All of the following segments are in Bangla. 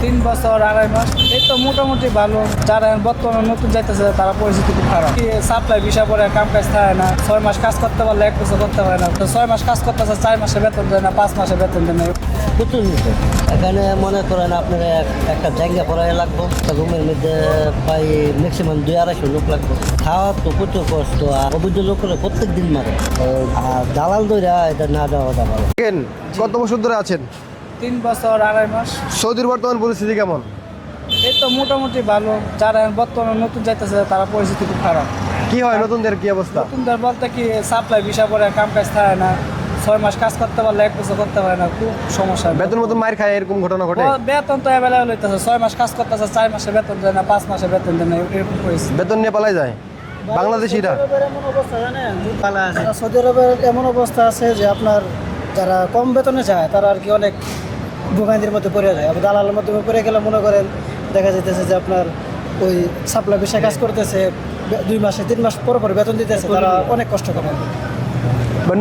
3 বছর 2.5 মাস এই তো মোটামুটি ভালো। যারা বর্তমানে নতুন যাইতেছে তারা পরিস্থিতি খুব খারাপ। সাপ্লাই বিষয় পরে কাম কাজ থাকে না, 6 মাস কাজ করতে পারলে 1 বছর করতে পারে না। তো 6 মাস কাজ করতেছে, 4 মাসে বেতন দেয় না, 5 মাসে বেতন দেয় না। প্রচুর নিতে এখানে মনে করেন আপনার একটা জায়গা পড়াই লাগবো, একটা রুমের মধ্যে প্রায় ম্যাক্সিমাম 200-250 লোক লাগবে। খাওয়ার তো প্রচুর কষ্ট, আর অভিযোগ লোক করে প্রত্যেক দিন মারে। আর দালাল দইরা এটা না দেওয়াটা ভালো। কত বছর ধরে আছেন? 3 বছর 2.5 মাস। সৌদির বর্তমান পরিস্থিতি কেমন? এই তো মোটামুটি ভালো। যারা বর্তমানে নতুন যাইতেছে তারা পরিস্থিতি খুব খারাপ। কি হয় নতুনদের কি অবস্থা? নতুনদের বলতে কি সাপ্লাই বিষয় পরে কাম কাজ থাকে না, 6 মাস কাজ করতে পারলে 1 বছর করতে পারে না, খুব সমস্যা। বেতন মতো মার খায় এরকম ঘটনা ঘটে? বেতন তো অ্যাভেলেবল হইতেছে, 6 মাস কাজ করতেছে, 4 মাসে বেতন দেয় না, 5 মাসে বেতন দেয় না, এরকম পরিস্থিতি। বেতন নিয়ে পালাই যায় বাংলাদেশিরা। সৌদি আরবের এমন অবস্থা আছে যে আপনার যারা কম বেতনে যায় তারা আর কি অনেক ভোগান্তির মধ্যে পড়ে যায়। আবার দালালের মাধ্যমে পড়ে গেলে মনে করেন দেখা যাইতেছে যে আপনার ওই সাপ্লাই বিষয়ে কাজ করতেছে, 2 মাসে 3 মাস পর পর বেতন দিতেছে, তারা অনেক কষ্ট করে।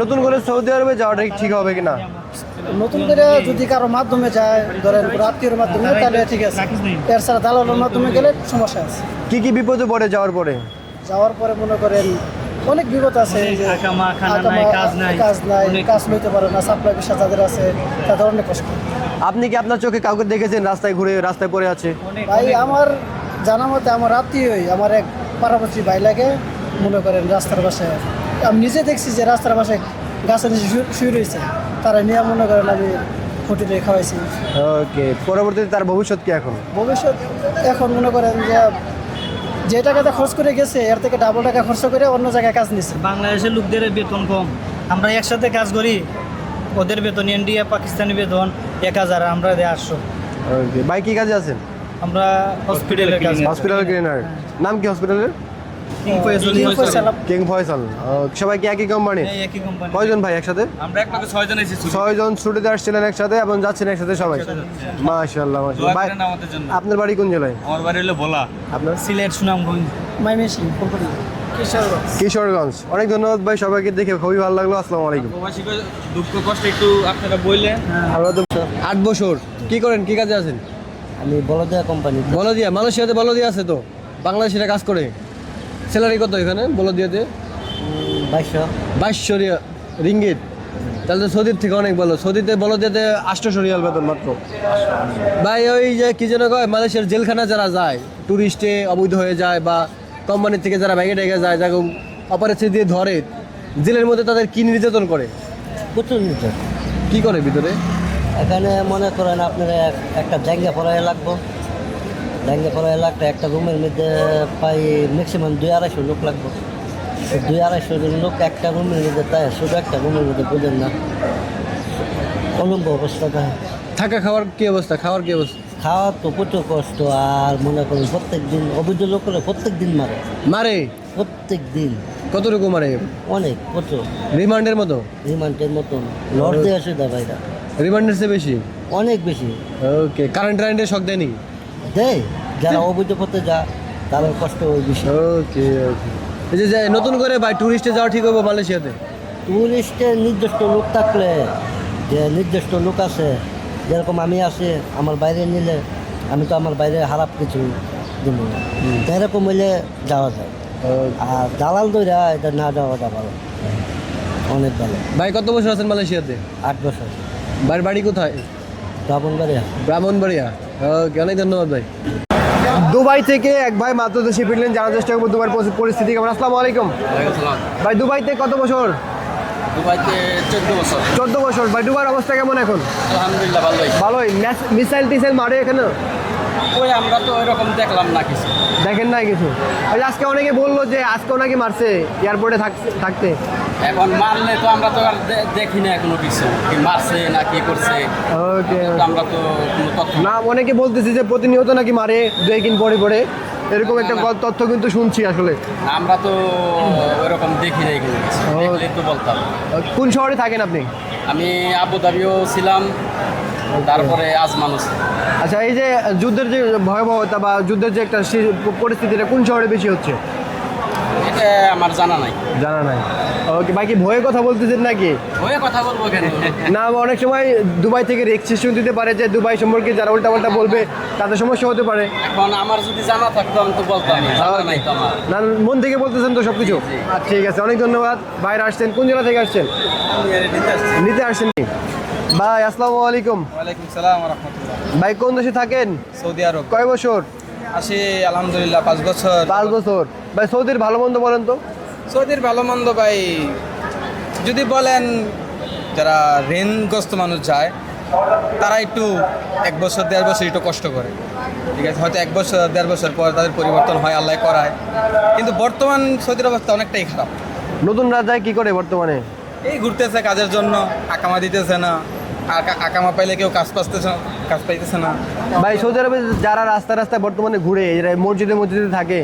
নতুন করে সৌদি আরবে যাওয়াটা ঠিক হবে কিনা? নতুন করে যদি কারো মাধ্যমে যায়, ধরেন আত্মীয়র মাধ্যমে, তাহলে ঠিক আছে। এর ছাড়া দালালের মাধ্যমে গেলে সমস্যা আছে। কি কি বিপদে পড়ে যাওয়ার পরে? যাওয়ার পরে মনে করেন অনেক বিপদ আছে, যে কাজ লইতে পারে না, সাপ্লাই বিষয় যাদের আছে তাদের অনেক কষ্ট। আপনি কি আপনার চোখে কাউকে দেখেছেন রাস্তায় ঘুরে রাস্তায় পড়ে আছে? ভাই আমার জানা মতে আমার আত্মীয়ই, আমার এক পাড়াপড়শি ভাই লাগে, মনে করেন রাস্তার পাশে আমি নিজে দেখছি যে রাস্তার পাশে গাছের নিচে শুয়ে রয়েছে, তারা নিয়ে মনে করেন আমি হোটেলে খাওয়াইছি। ওকে, পরবর্তীতে তার ভবিষ্যৎ কি এখন? ভবিষ্যৎ এখন মনে করেন যে টাকাটা খরচ করে গেছে এর থেকে ডাবল টাকা খরচ করে অন্য জায়গায় কাজ নিচ্ছে। বাংলাদেশের লোকদের বেতন কম, আমরা একসাথে কাজ করি, ওদের বেতন ইন্ডিয়া পাকিস্তানি বেতন 1000, আমরা দেয় 800। ওকে, ভাই কি কাজে আছেন? আমরা হসপিটালের কাজ। Hospital cleaner. নাম কি হসপিটালের? কিং ফয়সাল। সবাই কি একই কোম্পানি? একই কোম্পানি। কয়জন ভাই একসাথে? আমরা এক লগে 6 জন এসেছি। 6 জন ছুটিতে আসছিলেন একসাথে এবং যাচ্ছেন একসাথে সবাই। মাশাআল্লাহ মাশাআল্লাহ। ভাই আমাদের জন্য। আপনার বাড়ি কোন জেলায়? আমার বাড়ি হলো ভোলা, আপনার? সিলেট সুনামগঞ্জ। মাইমেসি ফুলপুরি কিশোরগঞ্জ। অনেক ধন্যবাদ ভাই, সবাইকে দেখে খুবই ভালো লাগলো। আসসালামু আলাইকুম। প্রবাসীকে দুঃখ কষ্ট একটু আপনারা বললেন। আমরা তো 8 বছর। কি করেন, কি কাজে আছেন? আমি বলদিয়া কোম্পানি। বলদিয়া, মালয়েশিয়াতে বলদিয়া আছে তো, বাংলাদেশিরা কাজ করে। স্যালারি কত এখানে বলদিয়াতে? 2200 রিঙ্গিত। তাহলে তো সৌদির থেকে অনেক ভালো। সৌদিতে বলদিয়াতে 800 রিয়াল বেতন মাত্র। ভাই ওই যে কি যেন কয়, মালয়েশিয়ার জেলখানা যারা যায় ট্যুরিস্টে অবৈধ হয়ে যায়, বা কোম্পানির থেকে যারা ব্যাগে ট্যাগে যায়, যাকে অপারেশন দিয়ে ধরে, জেলের মধ্যে তাদের কি নির্যাতন করে? প্রচুর নিতে কি করে ভিতরে? এখানে মনে করেন আপনার একটা জায়গা পড়াই লাগবো, জায়গা পড়াই লাগতে একটা রুমের মধ্যে প্রায় ম্যাক্সিমাম 200-250 লোক লাগবে। 200-250 লোক একটা রুমের মধ্যে, তাই শুধু একটা রুমের মধ্যে বুঝেন না, অলম্ব অবস্থাটা। থাকা খাওয়ার কি অবস্থা? খাওয়ার কি অবস্থা? খাওয়া তো প্রচুর কষ্ট। আর মনে করেন প্রত্যেক দিন অভিযোগ লোক করে প্রত্যেক দিন মারে। মারে? প্রত্যেক দিন। কতটুকু মারে? অনেক, প্রচুর। রিমান্ডের মতো? রিমান্ডের মতন লড় দিয়ে আসে দা ভাইরা, রিমান্ডের চেয়ে বেশি? অনেক বেশি। ওকে, কারেন্টের শখ দেয়নি? দেয়, যারা অবৈধ পথে যা তাদের কষ্ট ওই বেশি। ওকে ওকে। এই যে নতুন করে ভাই ট্যুরিস্টে যাওয়া ঠিক হবে মালয়েশিয়াতে? টুরিস্টের নির্দিষ্ট লোক থাকলে, যে নির্দিষ্ট লোক আছে, যেরকম আমি আছি, আমার বাইরে নিলে আমি তো আমার বাইরে খারাপ কিছু দিব না, এরকম হইলে যাওয়া যায়। আর দালাল দইরা এটা না যাওয়াটা ভালো, অনেক ভালো। ভাই কত বছর আছেন মালয়েশিয়াতে? 8 বছর। ভাইয়ের বাড়ি কোথায়? ব্রাহ্মণবাড়িয়া। ব্রাহ্মণবাড়িয়া। ওকে, অনেক ধন্যবাদ ভাই। দুবাই থেকে এক ভাই মাত্র দেশে ফিরলেন, জানার চেষ্টা করবো দুবাইয়ের পরিস্থিতি কেমন। আসসালামু আলাইকুম ভাই। দুবাইতে কত বছর? দুবাইতে 14 বছর। 14 বছর। ভাই দুবাইয়ের অবস্থা কেমন এখন? আলহামদুলিল্লাহ ভালোই। ভালোই। মিসাইল টিসাইল মারে এখানে? ওই আমরা তো এরকম দেখলাম না কিছু। দেখেন নাই কিছু? ওই আজকে অনেকে বললো যে আজকেও নাকি মারছে এয়ারপোর্টে থাকতে। এখন মারলে তো আমরা তো আর দেখি না এখনো কিছু, কি মারছে না কি করছে। ওকে, আমরা তো কোনো তথ্য না, অনেকে বলতেছে যে প্রতিনিয়ত নাকি মারে 2 দিন পরে পরে, এরকম একটা তথ্য কিন্তু শুনছি আসলে। আমরা তো ওরকম দেখি না এগুলো কিছু, দেখলে তো বলতাম। কোন শহরে থাকেন আপনি? আমি আবুধাবিও ছিলাম, তারপরে আজমানও ছিলাম। আচ্ছা, এই যে যুদ্ধের যে ভয়াবহতা বা যুদ্ধের যে একটা পরিস্থিতিটা কোন শহরে বেশি হচ্ছে? এটা আমার জানা নাই। জানা নাই। ওকে, ভাই কি ভয়ে কথা বলতেছেন নাকি? ওই কথা বলবো কেন? না, অনেক সময় দুবাই থেকে রেজিস্ট্রেশন দিতে পারে যে দুবাই সম্পর্কে যারা উল্টাপাল্টা বলবে তাদের সমস্যা হতে পারে। এখন আমার যদি জানা থাকতো আমি তো বলতাম, জানা নাই তো আমার। না, মন থেকে বলতেছেন তো সবকিছু? আচ্ছা, ঠিক আছে, অনেক ধন্যবাদ। বাইরে আসছেন, কোন জেলা থেকে আসছেন? নিতে আসছেন কি? ভাই আসসালামু আলাইকুম। ওয়ালাইকুম সালাম রহমতুল্লাহ। ভাই কোন দেশে থাকেন? সৌদি আরব কয় বছর? আসি আলহামদুলিল্লাহ 5 বছর। 5 বছর। ভাই সৌদির ভালো মন্দ বলেন তো। সৌদির ভালো মন্দ ভাই যদি বলেন, যারা ঋণগ্রস্ত মানুষ যায় তারা একটু 1 বছর 1.5 বছর একটু কষ্ট করে, ঠিক আছে, হয়তো 1 বছর 1.5 বছর পর তাদের পরিবর্তন হয়, আল্লাহ করায়। কিন্তু বর্তমান সৌদির অবস্থা অনেকটাই খারাপ। নতুন রাজায় কি করে বর্তমানে? এই ঘুরতেছে কাজের জন্য, আকামা দিতেছে না, আকামা পাইলে কেউ কাজ পাইতেছে না। ভাই সৌদি আরবে যারা রাস্তায় রাস্তায় বর্তমানে ঘুরে, এরা মসজিদে মসজিদে থাকে,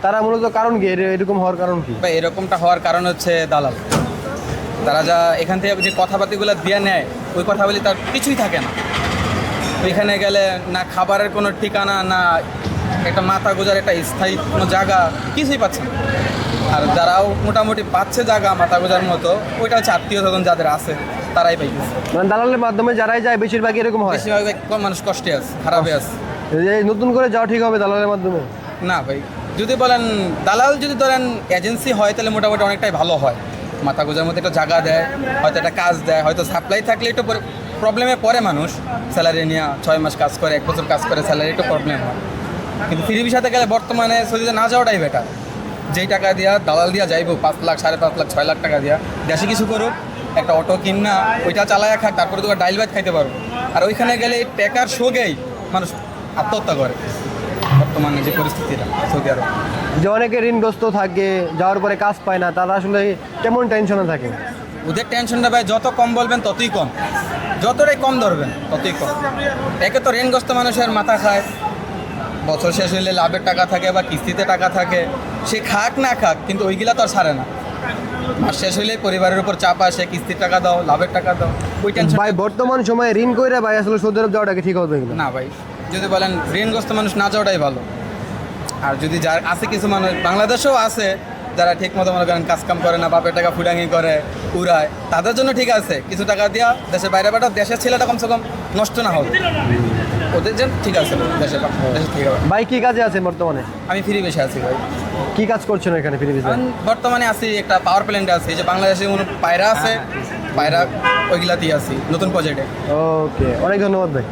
তারা মূলত কারণ কি? এরকম হওয়ার কারণ কি? বা এরকমটা হওয়ার কারণ হচ্ছে দালাল। তারা যা এখান থেকে যে কথাবার্তিগুলো দিয়ে নেয়, ওই কথাগুলি তার কিছুই থাকে না। ওইখানে গেলে না খাবারের কোনো ঠিকানা, না একটা মাথা গোজার একটা স্থায়ী কোনো জায়গা, কিছুই পাচ্ছে না। আর যারাও মোটামুটি পাচ্ছে জায়গা মাথা গোজার মতো, ওইটা হচ্ছে আত্মীয় স্বজন যাদের আছে তারাই পাইতেছে। মানে দালালের মাধ্যমে যারাই যায় বেশিরভাগ এরকম হয়। বেশিরভাগ মানুষ কষ্টে আছে, খারাপে আছে। এই নতুন করে যাওয়া ঠিক হবে দালালের মাধ্যমে? না ভাই, যদি বলেন দালাল যদি ধরেন এজেন্সি হয় তাহলে মোটামুটি অনেকটাই ভালো হয়। মাথা গোজার মধ্যে একটা জায়গা দেয়, হয়তো একটা কাজ দেয়, হয়তো সাপ্লাই থাকলে একটু প্রবলেমে পড়ে মানুষ। স্যালারি নিয়ে 6 মাস কাজ করে, 1 বছর কাজ করে, স্যালারি একটু প্রবলেম হয়। কিন্তু ফ্রি ভিসাতে গেলে বর্তমানে সৌদিতে না যাওয়াটাই বেটার। যেই টাকা দিয়া দালাল দিয়া যাইবো 5 লাখ, 5.5 লাখ, 6 লাখ টাকা দিয়া দেশে কিছু করুক, একটা অটো কিনা ওইটা চালায় খাক, তারপরে তোমার ডাইল ভাত খাইতে পারবো। আর ওইখানে গেলে এই টাকার শোকেই মানুষ আত্মহত্যা করে বর্তমানে যে পরিস্থিতিটা সৌদি আরব। যে অনেকে ঋণগ্রস্ত থাকে, যাওয়ার পরে কাজ পায় না, তারা আসলে কেমন টেনশনে থাকে? ওদের টেনশনটা ভাই যত কম বলবেন ততই কম, যতটাই কম ধরবেন ততই কম। একে তো ঋণগ্রস্ত মানুষের মাথা খায়, বছর শেষ হইলে লাভের টাকা থাকে বা কিস্তিতে টাকা থাকে, সে খাক না খাক কিন্তু ওইগুলা তো আর সারে না। মাস শেষ হইলে পরিবারের উপর চাপ আসে, কিস্তির টাকা দাও, লাভের টাকা দাও, ওই টেনশন। ভাই বর্তমান সময়ে ঋণ করে ভাই আসলে সৌদি আরব যাওয়াটাকে ঠিক হবে কিনা? না ভাই, যদি বলেন ঋণগ্রস্ত মানুষ না যাওয়াটাই ভালো। আর যদি যার আছে কিছু মানুষ বাংলাদেশেও আছে যারা ঠিক মতো মনে করেন কাজকাম করে না, বাপের টাকা ফুটাঙ্গি করে, উড়ায়, তাদের জন্য ঠিক আছে, কিছু টাকা দিয়া দেশের বাইরে পাঠাও, দেশের ছেলেটা কমসে কম নষ্ট না হবে, ওদের জন্য ঠিক আছে, দেশে ঠিক হবে। ভাই কি কাজে আছেন বর্তমানে? আমি ফ্রি বেশি আছি ভাই। কি কাজ করছেন এখানে ফ্রি ভিসা? আমি বর্তমানে আছি একটা পাওয়ার প্ল্যান্টে আছি, যে বাংলাদেশে কোনো পায়রা আছে, পায়রা ওইগুলাতেই আছি নতুন প্রজেক্টে। ওকে, অনেক ধন্যবাদ ভাই।